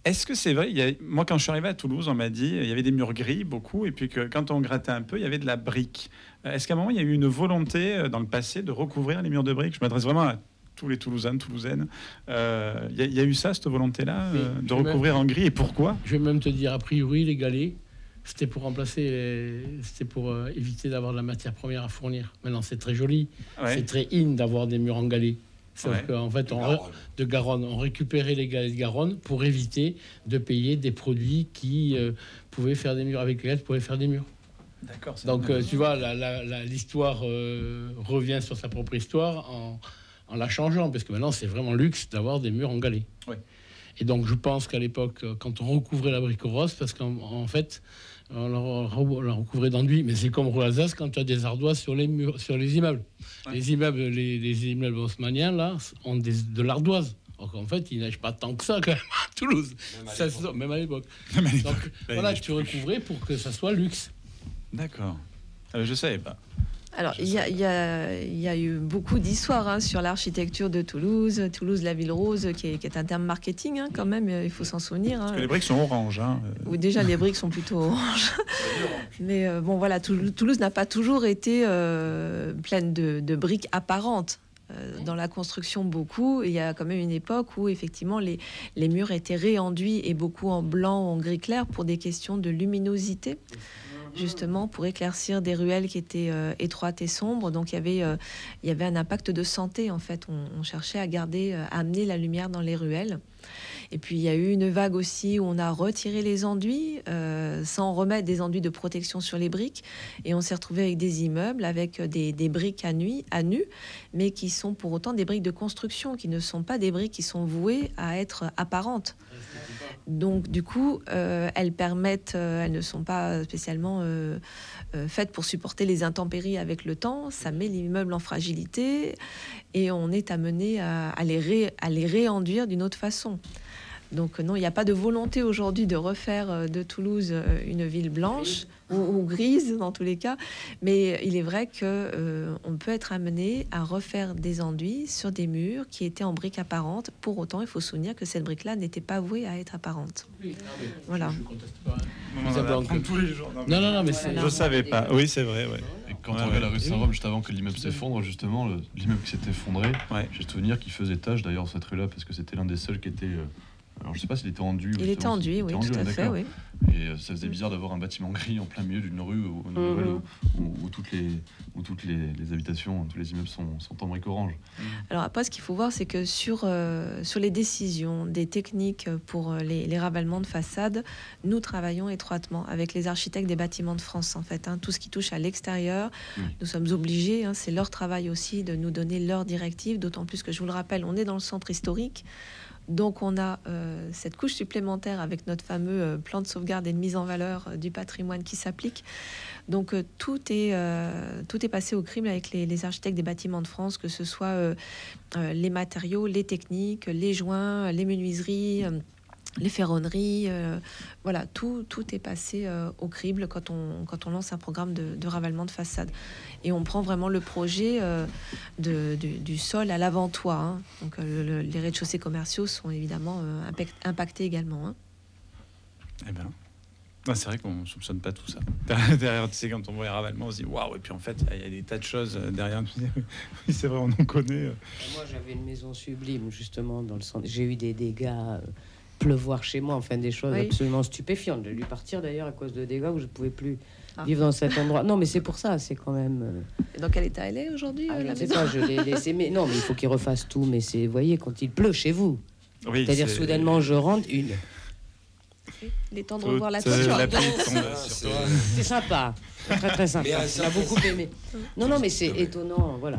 Est-ce que c'est vrai, moi, quand je suis arrivé à Toulouse, on m'a dit il y avait des murs gris, beaucoup, et puis que quand on grattait un peu, il y avait de la brique. Est-ce qu'à un moment, il y a eu une volonté dans le passé de recouvrir les murs de briques? Je m'adresse vraiment à tous les Toulousains, Toulousaines. Il y a eu ça, cette volonté-là, de recouvrir en gris, et pourquoi? Je vais même te dire, a priori, les galets, c'était pour éviter d'avoir de la matière première à fournir. Maintenant, c'est très joli, c'est très in d'avoir des murs en galets. Sauf qu'en fait, de Garonne, on récupérait les galets de Garonne pour éviter de payer des produits qui pouvaient faire des murs, avec lesquels pouvaient faire des murs. D'accord. Donc, tu vois, l'histoire revient sur sa propre histoire en la changeant, parce que maintenant, c'est vraiment luxe d'avoir des murs en galets. Ouais. Et donc, je pense qu'à l'époque, quand on recouvrait la brique rose, parce qu'en fait, on la recouvrait d'enduit, mais c'est comme Alsace quand tu as des ardoises sur les murs, sur les immeubles. Ouais. Les immeubles haussmanniens, là, ont de l'ardoise. Donc en fait, il neige pas tant que ça quand même à Toulouse, même à l'époque. Donc voilà, tu recouvrais pour que ça soit luxe. D'accord. Je savais pas. Alors, il y a eu beaucoup d'histoires sur l'architecture de Toulouse. Toulouse, la ville rose, qui est un terme marketing, quand même, il faut s'en souvenir. Parce que les briques sont oranges. Ou déjà, les briques sont plutôt oranges. Mais bon, voilà, Toulouse n'a pas toujours été pleine de briques apparentes. Dans la construction, beaucoup. Il y a quand même une époque où, effectivement, les murs étaient réenduits et beaucoup en blanc ou en gris clair pour des questions de luminosité. Justement pour éclaircir des ruelles qui étaient étroites et sombres. Donc il y avait un impact de santé en fait. On cherchait à amener la lumière dans les ruelles. Et puis il y a eu une vague aussi où on a retiré les enduits sans remettre des enduits de protection sur les briques. Et on s'est retrouvé avec des immeubles avec des briques à nu, mais qui sont pour autant des briques de construction, qui ne sont pas des briques qui sont vouées à être apparentes. Donc du coup, elles ne sont pas spécialement faites pour supporter les intempéries avec le temps. Ça met l'immeuble en fragilité et on est amené à les réenduire d'une autre façon. Donc non, il n'y a pas de volonté aujourd'hui de refaire de Toulouse une ville blanche ou grise dans tous les cas, mais il est vrai que on peut être amené à refaire des enduits sur des murs qui étaient en briques apparentes. Pour autant, il faut se souvenir que cette brique-là n'était pas vouée à être apparente. Voilà. Je conteste pas. On va apprendre tous les jours. Non, mais c'est... Je savais pas. Oui, c'est vrai. Ouais. Et quand on regarde la rue Saint-Rome, juste avant que l'immeuble s'effondre, justement, l'immeuble qui s'est effondré, j'ai souvenir qu'il faisait tâche d'ailleurs cette rue-là, parce que c'était l'un des seuls qui était. Alors je sais pas s'il était enduit. Il était enduit, oui, tout à fait, oui. Et ça faisait bizarre d'avoir un bâtiment gris en plein milieu d'une rue où toutes les habitations, tous les immeubles sont en briques orange. Alors après, ce qu'il faut voir, c'est que sur les décisions, des techniques pour les ravalements de façade, nous travaillons étroitement avec les architectes des bâtiments de France, en fait. Tout ce qui touche à l'extérieur, nous sommes obligés, c'est leur travail aussi de nous donner leurs directives, d'autant plus que, je vous le rappelle, on est dans le centre historique. Donc on a cette couche supplémentaire avec notre fameux plan de sauvegarde et de mise en valeur du patrimoine qui s'applique. Donc tout est passé au crible avec les architectes des bâtiments de France, que ce soit les matériaux, les techniques, les joints, les menuiseries, les ferronneries, voilà, tout est passé au crible quand on lance un programme de ravalement de façade. Et on prend vraiment le projet du sol à l'avant-toit. Donc les rez-de-chaussée commerciaux sont évidemment impactés également. Eh ben, c'est vrai qu'on ne soupçonne pas tout ça. Derrière, tu sais, quand on voit les ravalements, on se dit waouh, et puis en fait, il y a des tas de choses derrière. Oui, c'est vrai, on en connaît. Moi, j'avais une maison sublime, justement, dans le centre. J'ai eu des dégâts. Pleuvoir chez moi, enfin des choses absolument stupéfiantes. J'ai dû partir d'ailleurs à cause de dégâts où je ne pouvais plus vivre dans cet endroit. Non, mais c'est pour ça, c'est quand même... Et dans quel état elle est aujourd'hui je ne sais pas, je l'ai laissé... Mais non, mais il faut qu'il refasse tout. Mais c'est, vous voyez, quand il pleut chez vous, c'est-à-dire soudainement je rentre une... Il est temps de revoir la toiture. C'est sympa, très très sympa. On a beaucoup aimé. Non, mais c'est étonnant, voilà.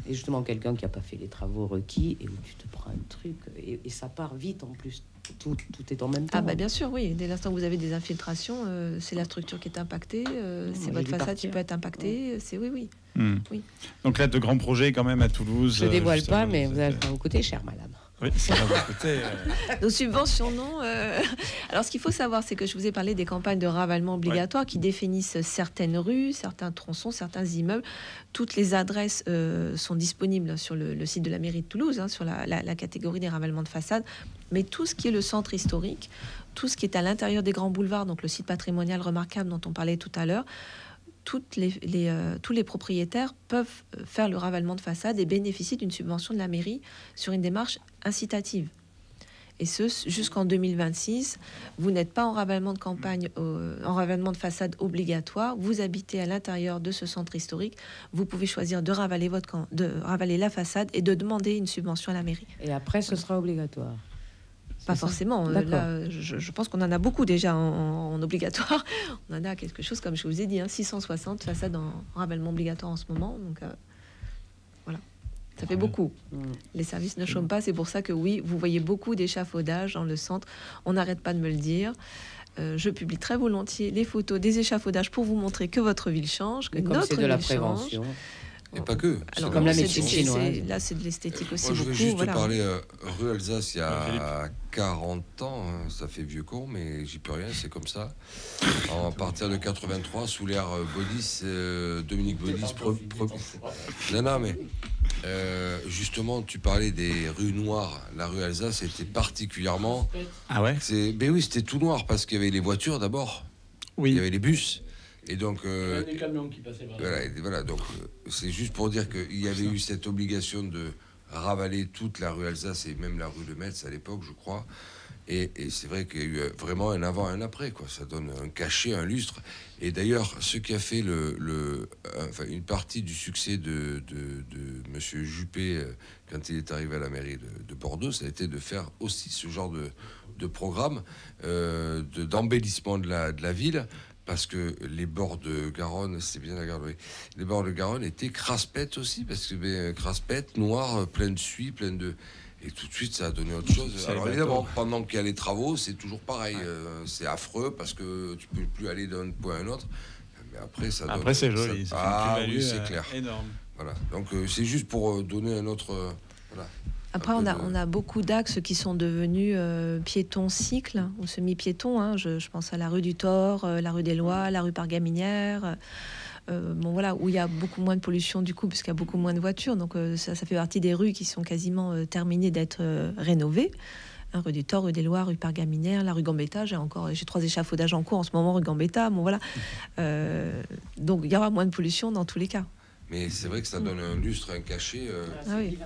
Et justement, quelqu'un qui n'a pas fait les travaux requis et où tu te prends un truc et ça part vite en plus. Tout est en même temps. Bien sûr, oui. Dès l'instant où vous avez des infiltrations, c'est la structure qui est impactée, c'est votre façade qui peut être impactée. C'est oui. Donc là, de grands projets quand même à Toulouse. Je ne dévoile pas, mais vous allez vous coûter cher, madame. Oui, ça va vous coûter. Nos subventions, non. Alors, ce qu'il faut savoir, c'est que je vous ai parlé des campagnes de ravalement obligatoires qui définissent certaines rues, certains tronçons, certains immeubles. Toutes les adresses sont disponibles sur le site de la mairie de Toulouse, sur la catégorie des ravalements de façade. Mais tout ce qui est le centre historique, tout ce qui est à l'intérieur des grands boulevards, donc le site patrimonial remarquable dont on parlait tout à l'heure, tous les propriétaires peuvent faire le ravalement de façade et bénéficier d'une subvention de la mairie sur une démarche incitative. Et ce, jusqu'en 2026, vous n'êtes pas en ravalement de campagne, en ravalement de façade obligatoire. Vous habitez à l'intérieur de ce centre historique. Vous pouvez choisir de ravaler la façade et de demander une subvention à la mairie. Et après, ce sera obligatoire. Pas forcément. Là, je pense qu'on en a beaucoup déjà en obligatoire. On en a quelque chose, comme je vous ai dit, 660 façades en ravalement obligatoire en ce moment. Donc voilà, ça fait beaucoup. Les services ne chôment pas. C'est pour ça que oui, vous voyez beaucoup d'échafaudages dans le centre. On n'arrête pas de me le dire. Je publie très volontiers les photos des échafaudages pour vous montrer que votre ville change, que notre c'est de la prévention. Et pas que. Alors, comme la médecine chinoise. Là, c'est de l'esthétique aussi. Moi, je beaucoup, vais juste voilà. parler rue Alsace il y a 40 ans. Ça fait vieux con, mais j'y peux rien, c'est comme ça. À partir de 83, sous l'ère Baudis, Dominique Baudis. Non, mais justement, tu parlais des rues noires. La rue Alsace était particulièrement. Ah ouais. Ben oui, c'était tout noir parce qu'il y avait les voitures d'abord. Oui. Il y avait les bus. Et donc, des camions qui passaient voilà, donc c'est juste pour dire qu'il y avait eu cette obligation de ravaler toute la rue Alsace et même la rue de Metz à l'époque, je crois. Et c'est vrai qu'il y a eu vraiment un avant et un après, quoi. Ça donne un cachet, un lustre. Et d'ailleurs, ce qui a fait une partie du succès de Monsieur Juppé quand il est arrivé à la mairie de Bordeaux, ça a été de faire aussi ce genre de programme d'embellissement de la ville. Parce que les bords de Garonne, c'est bien la Garonne, oui. Les bords de Garonne étaient craspètes aussi, parce que craspètes, noirs, plein de suie, plein de... Et tout de suite, ça a donné autre chose. Alors évidemment, pendant qu'il y a les travaux, c'est toujours pareil. C'est affreux, parce que tu peux plus aller d'un point à un autre. Mais après, ça donne... Après, c'est joli. Oui, c'est clair. Énorme. Voilà. Donc, c'est juste pour donner un autre... voilà. Après, on a beaucoup d'axes qui sont devenus piétons-cycles ou semi-piétons. Hein. Je pense à la rue du Thor, la rue des Lois, la rue Pargaminière. Voilà, où il y a beaucoup moins de pollution du coup, puisqu'il y a beaucoup moins de voitures. Donc ça fait partie des rues qui sont quasiment terminées d'être rénovées. Hein, rue du Thor, rue des Lois, rue Pargaminière, la rue Gambetta. J'ai 3 échafaudages en cours en ce moment, rue Gambetta. Bon, voilà. Donc il y aura moins de pollution dans tous les cas. Mais c'est vrai que ça donne un lustre, un cachet. Oui.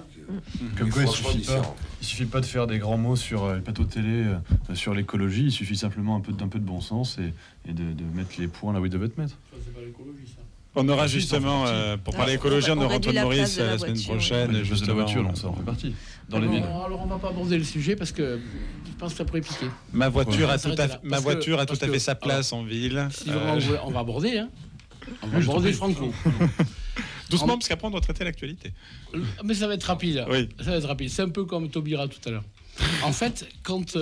Comme quoi, il suffit pas de faire des grands mots sur les plateaux télé, sur l'écologie. Il suffit simplement d'un peu de bon sens et de mettre les points là où ils doivent être mettre. Ça, c'est pas l'écologie, ça. On aura justement, pour parler écologie, on aura Antoine Maurice la semaine prochaine. Ouais, juste de la voiture, donc ça en fait partie. Dans les villes. Alors on va pas aborder le sujet parce que je pense que ça pourrait piquer. Ma voiture a tout à fait sa alors, place en ville. Si on va aborder, hein. On va aborder Franco. Doucement, parce qu'après on doit traiter l'actualité. Mais ça va être rapide. Oui. Ça va être rapide. C'est un peu comme Taubira tout à l'heure. En fait, quand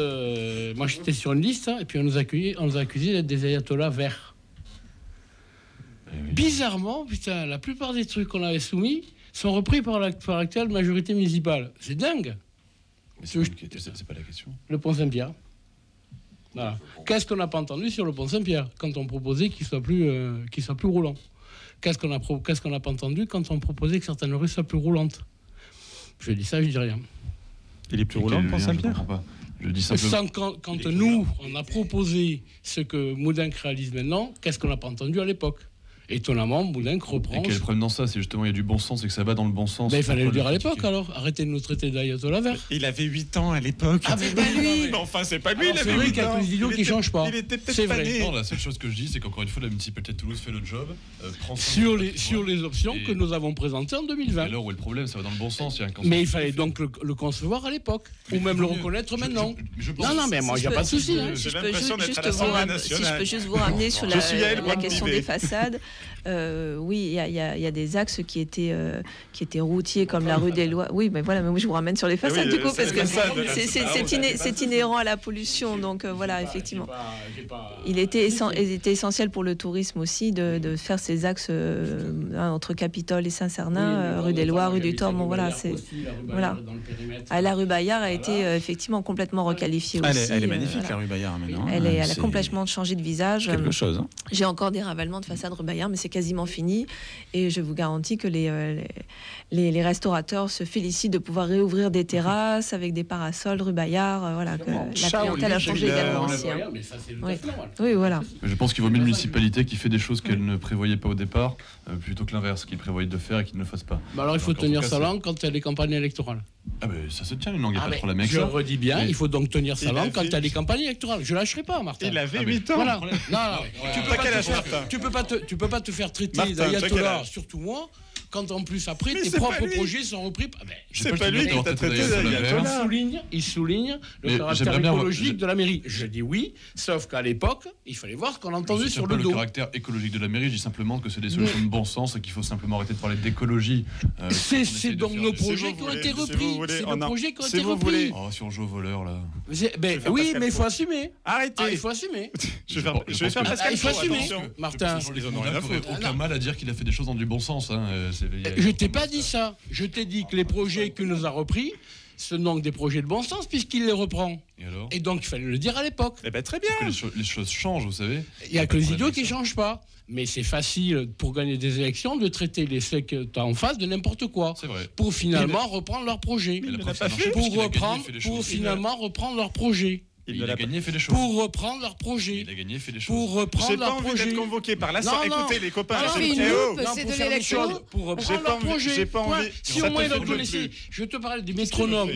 moi j'étais sur une liste, hein, et puis on nous accusait d'être des ayatollahs verts. Bizarrement, putain, la plupart des trucs qu'on avait soumis sont repris par l'actuelle majorité municipale. C'est dingue. Mais c'est pas la question. Le pont Saint-Pierre. Voilà. Qu'est-ce qu'on n'a pas entendu sur le pont Saint-Pierre quand on proposait qu'il soit plus roulant? Qu'est-ce qu'on n'a pas entendu quand on proposait que certaines rues soient plus roulantes? Je dis ça, je dis rien. Il est plus roulant, le pont Saint-Pierre? Je dis simplement. Quand nous, on a proposé ce que Moudinque réalise maintenant, qu'est-ce qu'on n'a pas entendu à l'époque? Étonnamment, Moudinque reprend. Et quel est le problème dans ça? C'est justement, il y a du bon sens et que ça va dans le bon sens. Mais il fallait le dire à l'époque alors. Arrêtez de nous traiter d'ayatollah vert. Il avait 8 ans à l'époque. Ah, mais pas lui. Mais enfin, c'est pas lui, il C'est avait vrai 8 qu'il y a ans. des idiots qui changent pas. Il était peut-être C'est pas vrai. né. Non, la seule chose que je dis, c'est qu'encore une fois, la municipalité de Toulouse fait le job. Sur les options que nous avons présentées en 2020. Et alors où est le problème? Ça va dans le bon sens. Mais il fallait donc le concevoir à l'époque, ou même le reconnaître maintenant. Non, mais moi, il n'y a pas de souci. J'ai l'impression d'être à l'Assemblée Si je nationale. peux juste vous ramener sur Je suis Yael la question Braun-Pivet. des façades. Oui, il y a des axes qui étaient routiers comme la rue des Lois. Oui, mais voilà, mais moi je vous ramène sur les façades oui, du coup c'est parce les que façades. c'est inhérent à la pollution. Donc voilà, effectivement, il était essentiel pour le tourisme aussi de faire ces axes entre Capitole et Saint-Cernin, rue des Lois, rue du Thor. Bon voilà, c'est voilà. La rue Bayard a été effectivement complètement requalifiée aussi. Elle est magnifique, la rue Bayard maintenant. Elle a complètement changé de visage. Quelque chose. Hein. J'ai encore des ravalements de façade rue Bayard, mais c'est quasiment fini. Et je vous garantis que les restaurateurs se félicitent de pouvoir réouvrir des terrasses avec des parasols rue Bayard. Voilà, que la clientèle a changé également aussi. Hein. Oui, voilà. Je pense qu'il vaut mieux une municipalité qui fait des choses qu'elle ne prévoyait pas au départ, plutôt que l'inverse, qu'il prévoyait de faire et qu'il ne le fasse pas. Bah alors il faut tenir sa langue quand il y a des campagnes électorales. Ah ben ça se tient une langue, il n'y a pas trop la mec. Je redis bien, Mais il faut donc tenir sa langue quand il y a des campagnes électorales. Je lâcherai pas, Martin. Il avait 8 ans. Voilà. Non, tu peux pas te faire traiter d'ayatollah, surtout moi, quand en plus après tes propres projets sont repris. C'est pas lui qui t'a traité d'ayatollah. Il souligne le caractère écologique de la mairie. Je dis oui, sauf qu'à l'époque, il fallait voir ce qu'on a entendu sur le dos. Le caractère écologique de la mairie, je dis simplement que c'est des solutions de bon sens et qu'il faut simplement arrêter de parler d'écologie. C'est donc nos projets qui ont été repris. C'est nos projets qui ont été repris. Oh, si on joue au voleur là. Oui, mais il faut assumer. Arrêtez. Il faut assumer. Je vais faire Pascal. Il faut assumer. Martin. Ils en ont rien à foutre. Aucun mal à dire qu'il a fait des choses dans du bon sens. Je t'ai pas dit ça. Je t'ai dit que les projets qu'il nous a repris, ce sont donc des projets de bon sens puisqu'il les reprend. Et donc il fallait le dire à l'époque. Eh ben très bien. Les choses changent, vous savez. Il n'y a que les idiots qui ne changent pas. Mais c'est facile pour gagner des élections de traiter les ceux que tu as en face de n'importe quoi. C'est vrai. Pour finalement reprendre leur projet. Pour finalement reprendre leur projet. Il a gagné, fait des choses. Pour reprendre leur projet. Il a gagné, fait des choses. Pour reprendre leur projet. J'ai pas envie d'être convoqué par la sorte. Écoutez, les copains, c'est de l'élection. Pour reprendre leur projet. J'ai pas envie. Si au moins ils ont laissé. Je te parle des métronomes.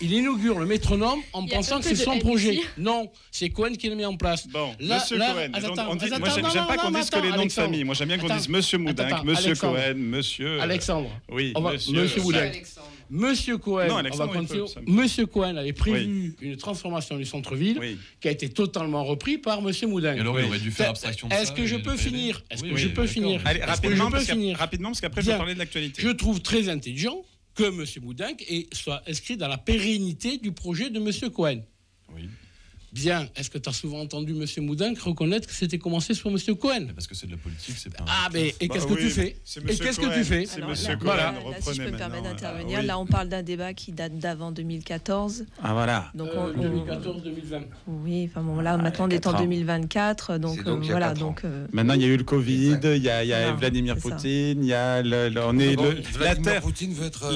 Il inaugure le métronome en pensant que c'est son projet. Non, c'est Cohen qui le met en place. Bon, Monsieur Cohen. Moi, j'aime pas qu'on dise que les noms de famille. Moi, j'aime bien qu'on dise Monsieur Moudinque, Monsieur Cohen, Monsieur. Alexandre. Oui, Monsieur Moudinque. Monsieur Cohen, Monsieur Cohen avait prévu une transformation du centre-ville qui a été totalement repris par Monsieur Moudinque. Alors, il aurait dû faire abstraction de ça. Est-ce que je peux finir Allez, rapidement, parce qu'après, je vais parler de l'actualité. Je trouve très intelligent que Monsieur Moudinque soit inscrit dans la pérennité du projet de Monsieur Cohen. Oui. Bien, est-ce que tu as souvent entendu M. Moudinque reconnaître que c'était commencé sur M. Cohen? Parce que c'est de la politique, c'est pas... Ah, mais et qu'est-ce que tu fais? Et qu'est-ce que tu fais? Voilà. Là, si je peux me permettre d'intervenir, là, on parle d'un débat qui date d'avant 2014. Ah, voilà. Donc, 2014-2020. Oui, enfin bon, là, maintenant, on est en 2024, donc voilà. Donc, maintenant, il y a eu le Covid, il y a Vladimir Poutine, il y a Vladimir Poutine veut être...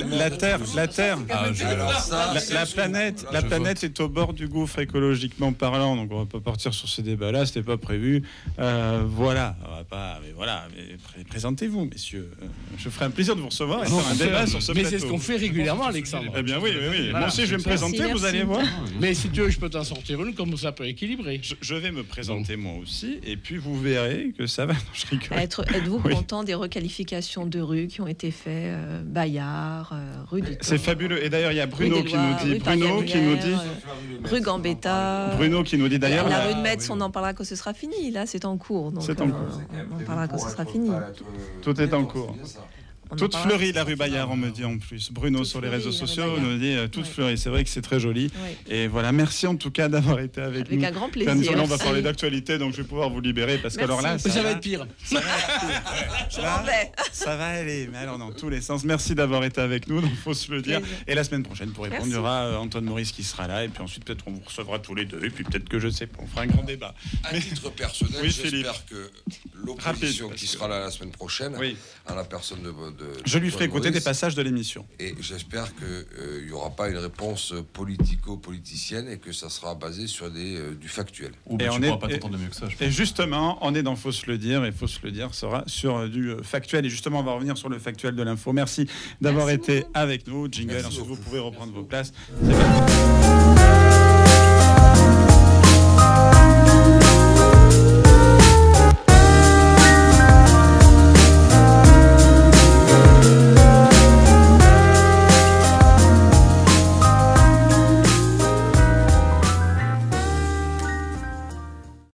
La planète est au bord du gouffre écologiquement parlant, donc on va pas partir sur ce débat-là, c'était pas prévu. Voilà, on va pas, mais présentez-vous, messieurs. Je ferai un plaisir de vous recevoir et faire un débat sur ce plateau. Mais c'est ce qu'on fait régulièrement, Alexandre. Eh bien oui. Voilà. Moi aussi, je vais me présenter, vous allez voir. Mais si tu veux, je peux t'en sortir une, comme ça peut équilibrer. Je vais me présenter moi aussi, et puis vous verrez que ça va. Je rigole. Êtes-vous content des requalifications de rues qui ont été faites, Bayard, rue du... C'est fabuleux. Et d'ailleurs, il y a Bruno qui nous dit, rue Gambetta. Bruno qui nous dit d'ailleurs... La rue de Metz, on en parlera quand ce sera fini. Là, c'est en cours. Donc, c'est en cours. On en parlera quand ce sera fini. Tout est en cours. Toute fleurie, la rue Bayard, on me dit en plus. Bruno sur les réseaux sociaux nous dit toute fleurie. C'est vrai que c'est très joli. Et voilà, merci en tout cas d'avoir été avec nous. Avec un grand plaisir. On va parler d'actualité, donc je vais pouvoir vous libérer parce que alors là, ça va être pire. Ça va aller, mais alors dans tous les sens. Merci d'avoir été avec nous, donc faut se le dire. Et la semaine prochaine, pour répondre, il y aura Antoine Maurice qui sera là, et puis ensuite peut-être on vous recevra tous les deux, et puis peut-être que je sais pas, on fera un grand débat. À titre personnel, j'espère que l'opposition qui sera là la semaine prochaine, à la personne de je lui ferai écouter des passages de l'émission. Et j'espère qu'il n'y aura pas une réponse politico-politicienne et que ça sera basé sur du factuel. Et on pourra pas t'entendre mieux que ça. Et justement, on est dans Faut se le dire, et Faut se le dire sera sur du factuel. Et justement, on va revenir sur le factuel de l'info. Merci d'avoir été avec nous. Jingle, ensuite vous pouvez reprendre vos places. C'est